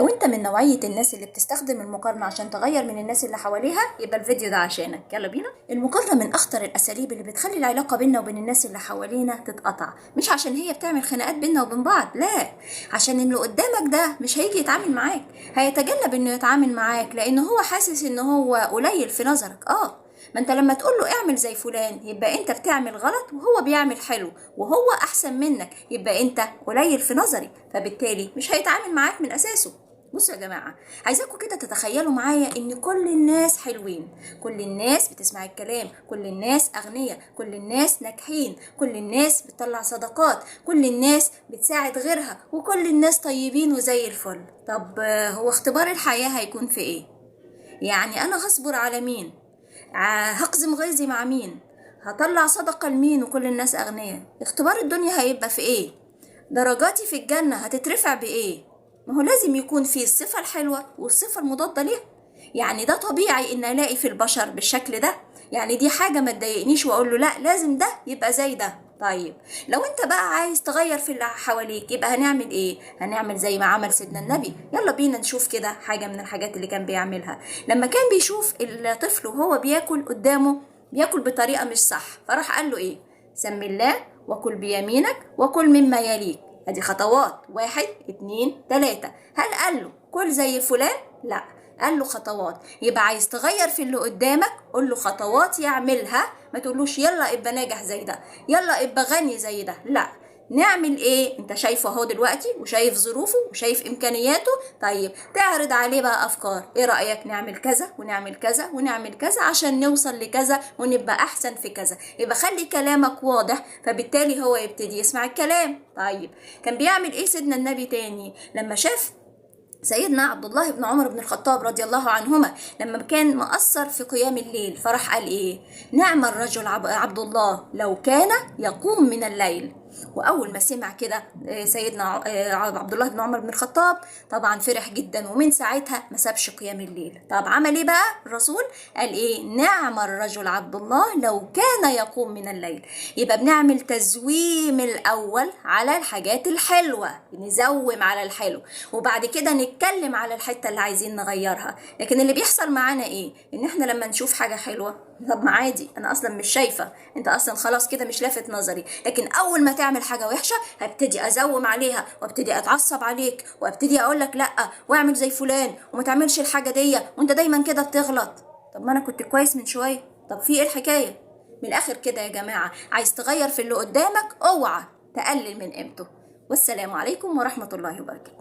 لو انت من نوعية الناس اللي بتستخدم المقارنة عشان تغير من الناس اللي حواليها، يبقى الفيديو ده عشانك. يلا بينا. المقارنة من اخطر الاساليب اللي بتخلي العلاقة بيننا وبين الناس اللي حوالينا تتقطع، مش عشان هي بتعمل خناقات بيننا وبين بعض، لا، عشان اللي قدامك ده مش هيجي يتعامل معاك، هيتجنب انه يتعامل معاك لان هو حاسس ان هو قليل في نظرك. ما انت لما تقول له اعمل زي فلان يبقى انت بتعمل غلط وهو بيعمل حلو وهو احسن منك، يبقى انت قليل في نظري، فبالتالي مش هيتعامل معاك من اساسه. بصوا يا جماعة، عايزاكم كده تتخيلوا معايا ان كل الناس حلوين، كل الناس بتسمع الكلام، كل الناس اغنياء، كل الناس ناجحين، كل الناس بتطلع صدقات، كل الناس بتساعد غيرها، وكل الناس طيبين وزي الفل. طب هو اختبار الحياة هيكون في ايه؟ يعني انا هصبر على مين؟ هقزم غيظي مع مين؟ هطلع صدقة لمين وكل الناس أغنياء؟ اختبار الدنيا هيبقى في إيه؟ درجاتي في الجنة هتترفع بإيه؟ ما هو لازم يكون فيه الصفة الحلوة والصفة المضادة ليها. يعني ده طبيعي إن ألاقي في البشر بالشكل ده، يعني دي حاجة ما تضايقنيش وأقول له لا لازم ده يبقى زي ده. طيب لو انت بقى عايز تغير في اللي حواليك يبقى هنعمل ايه؟ هنعمل زي ما عمل سيدنا النبي. يلا بينا نشوف كده حاجة من الحاجات اللي كان بيعملها. لما كان بيشوف الطفل وهو بياكل قدامه بياكل بطريقة مش صح، فراح قال له ايه؟ سم الله وكل بيمينك وكل مما يليك. ادي خطوات، 1 2 3. هل قال له كل زي فلان؟ لا، قال له خطوات. يبقى عايز تغير في اللي قدامك قول له خطوات يعملها، ما تقولوش يلا ابقى ناجح زي ده، يلا ابقى غني زي ده، لا. نعمل ايه؟ انت شايفه اهو دلوقتي وشايف ظروفه وشايف امكانياته. طيب تعرض عليه بقى افكار، ايه رايك نعمل كذا ونعمل كذا ونعمل كذا عشان نوصل لكذا ونبقى احسن في كذا. يبقى خلي كلامك واضح، فبالتالي هو يبتدي يسمع الكلام. طيب كان بيعمل ايه سيدنا النبي تاني لما شاف سيدنا عبد الله بن عمر بن الخطاب رضي الله عنهما لما كان مقصر في قيام الليل؟ فراح قال ايه؟ نعم الرجل عبد الله لو كان يقوم من الليل. واول ما سمع كده سيدنا عبد الله بن عمر بن الخطاب طبعا فرح جدا، ومن ساعتها ما سابش قيام الليل. طب عمل ايه بقى الرسول؟ قال ايه؟ نعم الرجل عبد الله لو كان يقوم من الليل. يبقى بنعمل تزويم الاول على الحاجات الحلوه، نزوم على الحلو وبعد كده نتكلم على الحته اللي عايزين نغيرها. لكن اللي بيحصل معانا ايه؟ ان احنا لما نشوف حاجه حلوه، طب ما عادي انا اصلا مش شايفه، انت اصلا خلاص كده مش لافت نظري، لكن اول ما تعمل حاجه وحشه هبتدي ازوم عليها وابتدي اتعصب عليك وابتدي اقول لك لا واعمل زي فلان وما تعملش الحاجه دي وانت دايما كده بتغلط. طب ما انا كنت كويس من شويه، طب في ايه الحكايه؟ من الاخر كده يا جماعه، عايز تغير في اللي قدامك اوعى تقلل من قيمته. والسلام عليكم ورحمه الله وبركاته.